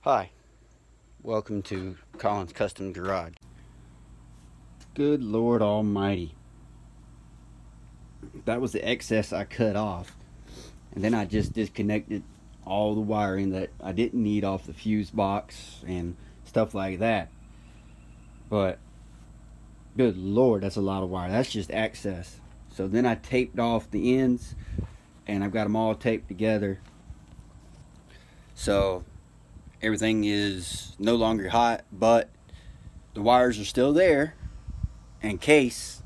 Hi, welcome to Colin's Custom Garage. Good Lord Almighty. That was the excess I cut off. And then I just disconnected all the wiring that I didn't need off the fuse box and stuff like that. But, good Lord, that's a lot of wire. That's just excess. So then I taped off the ends and I've got them all taped together. So everything is no longer hot, but the wires are still there in case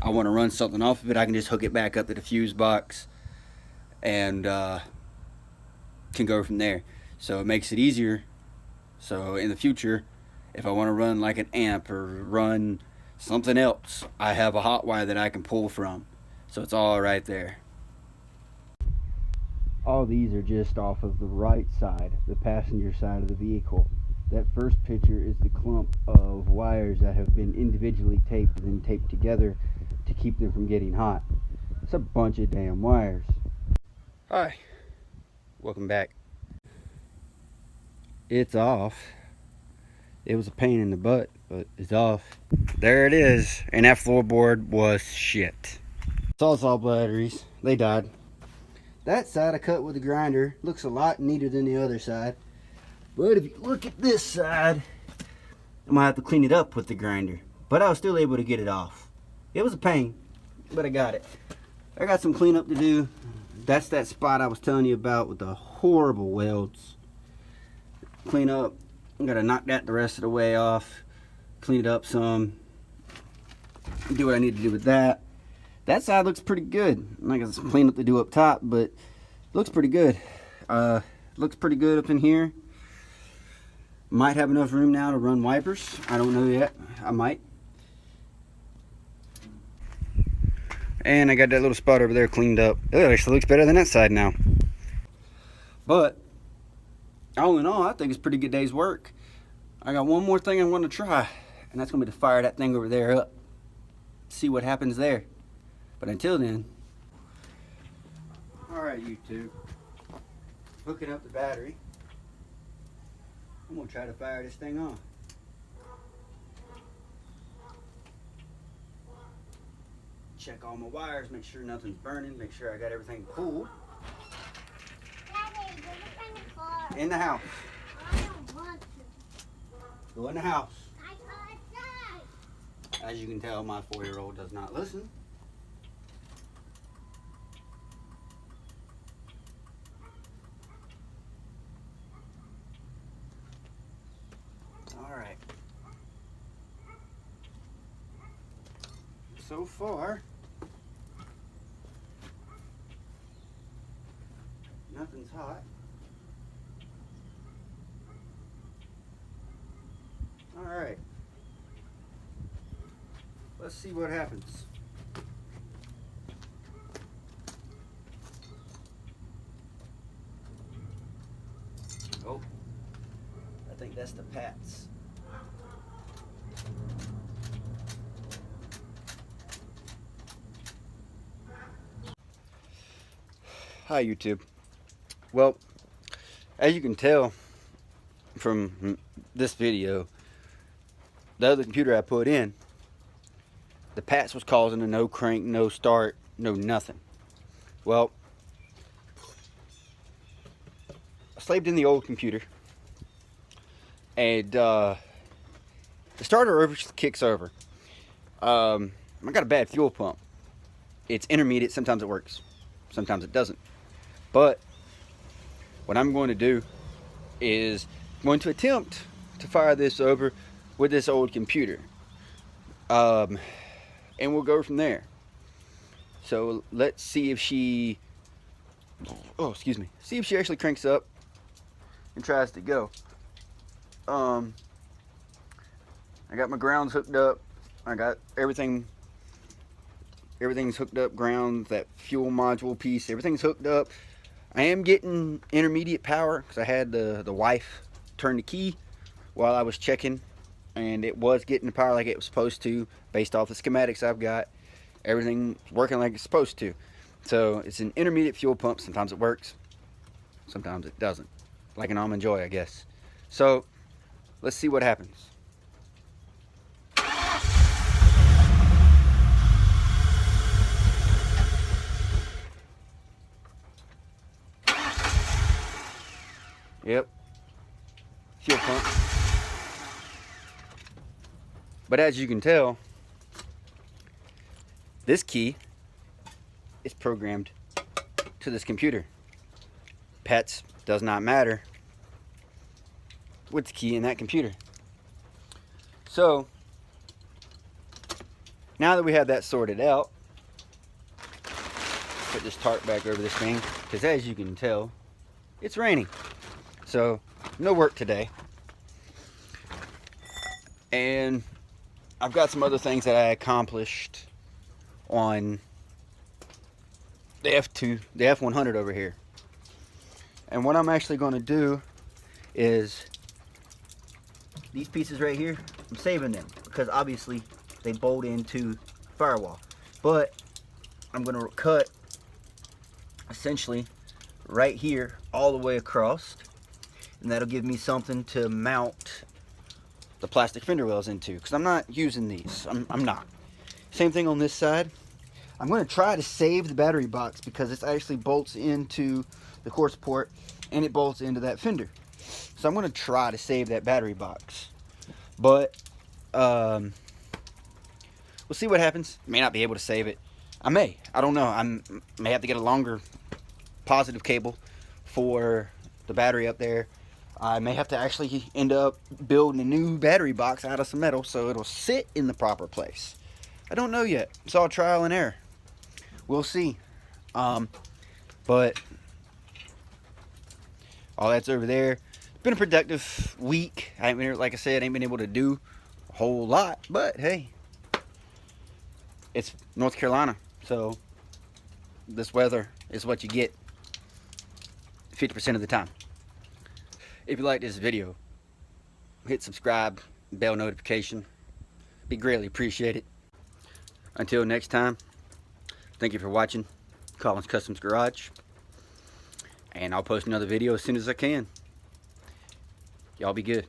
I want to run something off of it. I can just hook it back up to the fuse box and can go from there. So it makes it easier. So in the future, if I want to run like an amp or run something else, I have a hot wire that I can pull from. So it's all right there. All these are just off of the right side, the passenger side of the vehicle. That first picture is the clump of wires that have been individually taped and then taped together to keep them from getting hot. It's a bunch of damn wires. Hi, welcome back. It's off. It was a pain in the butt, but it's off. There it is, and that floorboard was shit. Sawzall batteries, they died. That side I cut with a grinder. Looks a lot neater than the other side. But if you look at this side, I'm gonna have to clean it up with the grinder. But I was still able to get it off. It was a pain, but I got it. I got some cleanup to do. That's that spot I was telling you about with the horrible welds. Clean up. I'm gonna knock that the rest of the way off. Clean it up some. Do what I need to do with that. That side looks pretty good. I got some cleanup to do up top, but looks pretty good. Looks pretty good up in here. Might have enough room now to run wipers. I don't know yet. I might. And I got that little spot over there cleaned up. It actually looks better than that side now. But all in all, I think it's a pretty good day's work. I got one more thing I want to try, and that's going to be to fire that thing over there up. See what happens there. But until then, alright YouTube, hooking up the battery. I'm going to try to fire this thing on. Check all my wires, make sure nothing's burning, make sure I got everything cool. Daddy, go in the car. In the house. I don't want to. Go in the house. I go outside. As you can tell, my 4-year-old does not listen. Alright. So far, nothing's hot. Alright. Let's see what happens. Oh, I think that's the Pats. Hi YouTube. Well, as you can tell from this video, the other computer I put in, the Pats was causing a no crank, no start, no nothing. Well, I slaved in the old computer, and the starter over kicks over. I got a bad fuel pump. It's intermediate. Sometimes it works, sometimes it doesn't. But what I'm going to do is going to attempt to fire this over with this old computer, and we'll go from there. So let's see if she, see if she actually cranks up and tries to go. I got my grounds hooked up. I got everything's hooked up. Ground, that fuel module piece, everything's hooked up. I am getting intermediate power because I had the wife turn the key while I was checking, and it was getting the power like it was supposed to based off the schematics I've got. Everything's working like it's supposed to. So it's an intermediate fuel pump. Sometimes it works, sometimes it doesn't. Like an Almond Joy, I guess. So let's see what happens. Yep, fuel pump. But as you can tell, this key is programmed to this computer. Pets, does not matter. What's the key in that computer? So now that we have that sorted out, put this tarp back over this thing, because as you can tell, it's raining. So no work today. And I've got some other things that I accomplished on the F100 over here. And what I'm actually going to do is these pieces right here, I'm saving them because obviously they bolt into the firewall. But I'm going to cut essentially right here all the way across, and that'll give me something to mount the plastic fender wells into, because I'm not using these. I'm not. Same thing on this side. I'm going to try to save the battery box because it actually bolts into the core support and it bolts into that fender. So I'm going to try to save that battery box. But we'll see what happens. May not be able to save it. I may. I don't know. I may have to get a longer positive cable for the battery up there. I may have to actually end up building a new battery box out of some metal so it'll sit in the proper place. I don't know yet. It's all trial and error. We'll see. But all that's over there. It's been a productive week. I ain't been, like I said, ain't been able to do a whole lot. But hey, it's North Carolina, so this weather is what you get 50% of the time. If you like this video, hit subscribe, bell notification. Be greatly appreciated. Until next time, thank you for watching Colin's Customs Garage. And I'll post another video as soon as I can. Y'all be good.